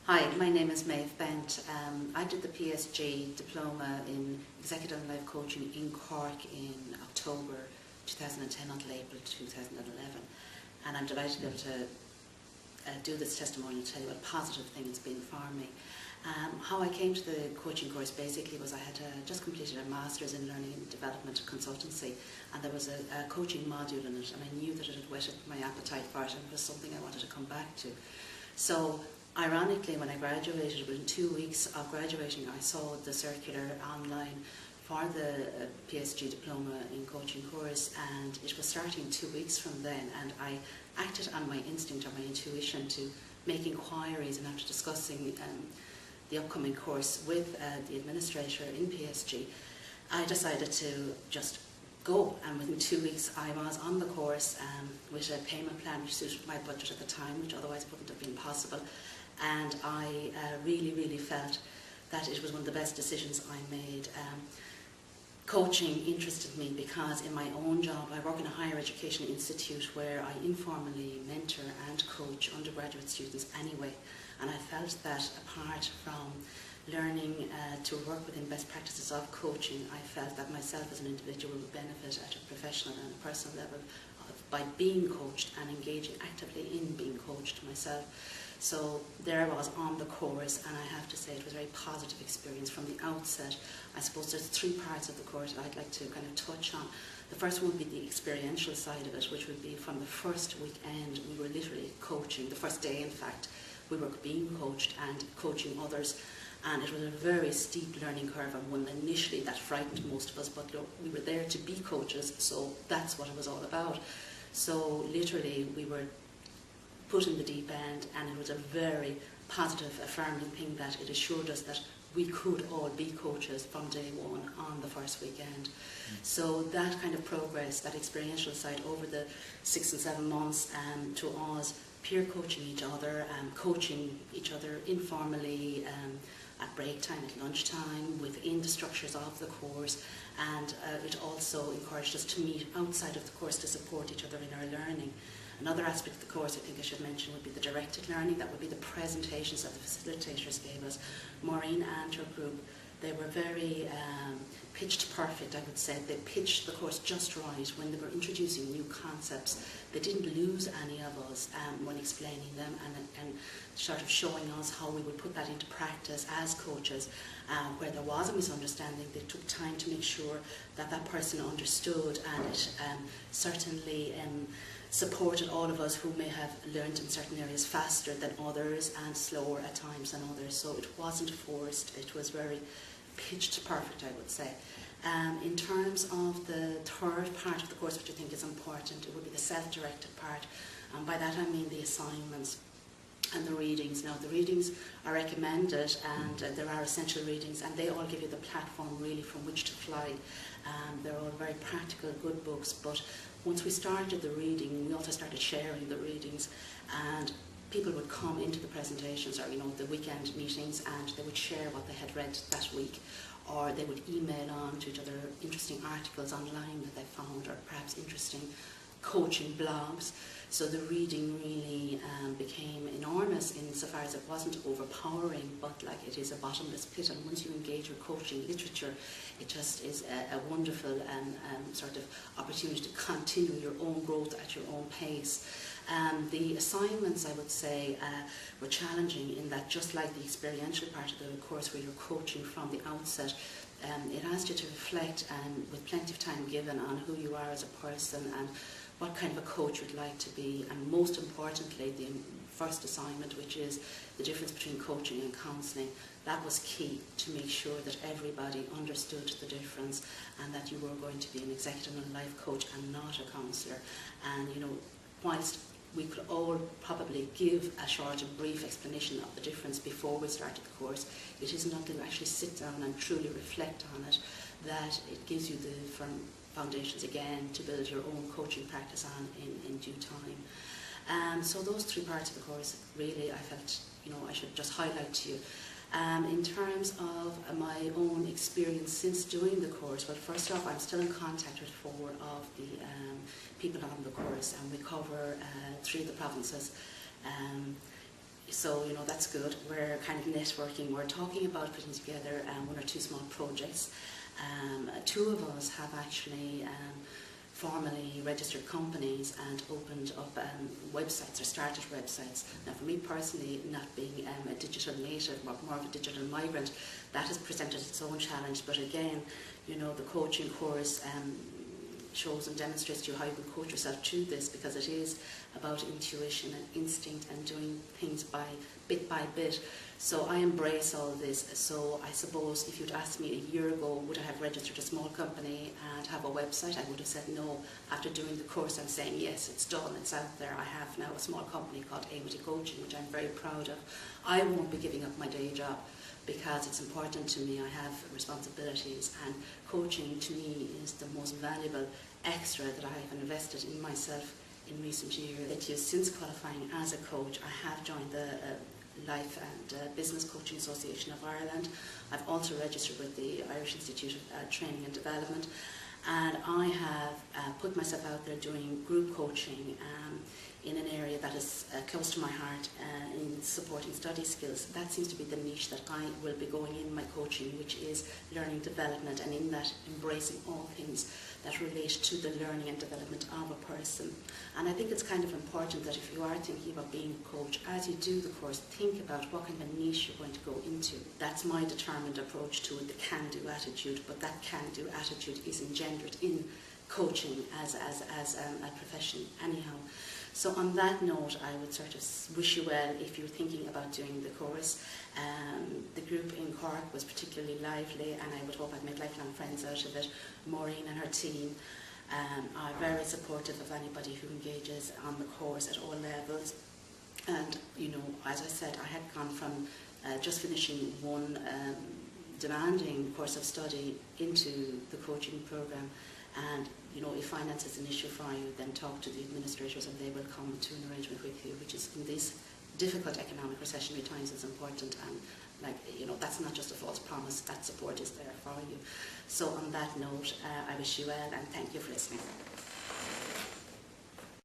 Hi, my name is Maeve Bent. I did the PSG Diploma in Executive and Life Coaching in Cork in October 2010 until April 2011. And I'm delighted to be able to do this testimonial and tell you what a positive thing it's been for me. How I came to the coaching course basically was I had just completed a Master's in Learning and Development Consultancy, and there was a coaching module in it, and I knew that it had whetted my appetite for it and it was something I wanted to come back to. So ironically, when I graduated, within 2 weeks of graduating, I saw the circular online for the PSG Diploma in Coaching course, and it was starting 2 weeks from then, and I acted on my instinct or my intuition to make inquiries, and after discussing the upcoming course with the administrator in PSG, I decided to just go, and within 2 weeks I was on the course with a payment plan which suited my budget at the time, which otherwise wouldn't have been possible. And I really felt that it was one of the best decisions I made. Coaching interested me because in my own job I work in a higher education institute where I informally mentor and coach undergraduate students anyway, and I felt that apart from learning to work within best practices of coaching, I felt that myself as an individual would benefit at a professional and a personal level by being coached and engaging actively in being coached myself. So there I was on the course, and I have to say it was a very positive experience from the outset. I suppose there's 3 parts of the course that I'd like to kind of touch on. The first one would be the experiential side of it, which would be from the first weekend we were literally coaching, the first day in fact, we were being coached and coaching others. And it was a very steep learning curve, and one initially that frightened most of us, but we were there to be coaches, so that's what it was all about. So literally we were put in the deep end, and it was a very positive, affirming thing that it assured us that we could all be coaches from day one on the first weekend. So that kind of progress, that experiential side over the 6 and 7 months to us peer coaching each other, coaching each other informally, at break time, at lunchtime, within the structures of the course, and it also encouraged us to meet outside of the course to support each other in our learning. Another aspect of the course I think I should mention would be the directed learning. That would be the presentations that the facilitators gave us. Maureen and her group, they were very pitched perfect, I would say. They pitched the course just right when they were introducing new concepts. They didn't lose any of us when explaining them and sort of showing us how we would put that into practice as coaches. Where there was a misunderstanding, they took time to make sure that that person understood, and it certainly supported all of us who may have learned in certain areas faster than others and slower at times than others. So it wasn't forced, it was very pitched perfect, I would say. In terms of the third part of the course, which I think is important, it would be the self-directed part. And by that I mean the assignments and the readings. Now the readings are recommended, and there are essential readings, and they all give you the platform really from which to fly. They're all very practical, good books, but once we started the reading, we also started sharing the readings, and people would come into the presentations or the weekend meetings, and they would share what they had read that week, or they would email on to each other interesting articles online that they found, or perhaps interesting coaching blogs. So the reading really became enormous insofar as it wasn't overpowering, but like it is a bottomless pit, and once you engage with coaching literature, it just is a wonderful sort of opportunity to continue your own growth at your own pace. The assignments, I would say, were challenging in that, just like the experiential part of the course where you're coaching from the outset, it asked you to reflect, and with plenty of time given, on who you are as a person and what kind of a coach you'd like to be, and most importantly, the first assignment, which is the difference between coaching and counselling. That was key to make sure that everybody understood the difference, and that you were going to be an executive and life coach and not a counsellor. And whilst we could all probably give a short and brief explanation of the difference before we started the course, it isn't until you actually sit down and truly reflect on it that it gives you the foundations again to build your own coaching practice on in due time. So those 3 parts of the course, really, I felt I should just highlight to you. In terms of my own experience since doing the course, well, first off, I'm still in contact with 4 of the people on the course, and we cover 3 of the provinces. So, that's good. We're kind of networking. We're talking about putting together 1 or 2 small projects. 2 of us have actually formally registered companies and opened up websites or started websites. Now, for me personally, not being a digital native, but more of a digital migrant, that has presented its own challenge. But again, the coaching course shows and demonstrates to you how you can coach yourself through this, because it is about intuition and instinct and doing things bit by bit. So I embrace all this. So I suppose if you'd asked me a year ago, would I have registered a small company and have a website, I would have said no. After doing the course, I'm saying yes, it's done, it's out there. I have now a small company called Maeve Coaching, which I'm very proud of. I won't be giving up my day job, because it's important to me. I have responsibilities, and coaching to me is the most valuable extra that I have invested in myself in recent years. Since qualifying as a coach, I have joined the Life and Business Coaching Association of Ireland. I've also registered with the Irish Institute of Training and Development, and I have put myself out there doing group coaching in an area that is close to my heart, in supporting study skills. That seems to be the niche that I will be going in my coaching, which is learning development, and in that embracing all things that relate to the learning and development of a person. And I think it's kind of important that if you are thinking about being a coach, as you do the course, think about what kind of a niche you're going to go into. That's my determined approach to it, the can-do attitude, but that can-do attitude is engendered in coaching as a profession anyhow. So on that note, I would sort of wish you well if you're thinking about doing the course. The group in Cork was particularly lively, and I would hope I've made lifelong friends out of it. Maureen and her team are very supportive of anybody who engages on the course at all levels. And, as I said, I had gone from just finishing one demanding course of study into the coaching programme. And, if finance is an issue for you, then talk to the administrators and they will come to an arrangement with you, which is in these difficult economic recessionary times is important. And, that's not just a false promise, that support is there for you. So on that note, I wish you well and thank you for listening.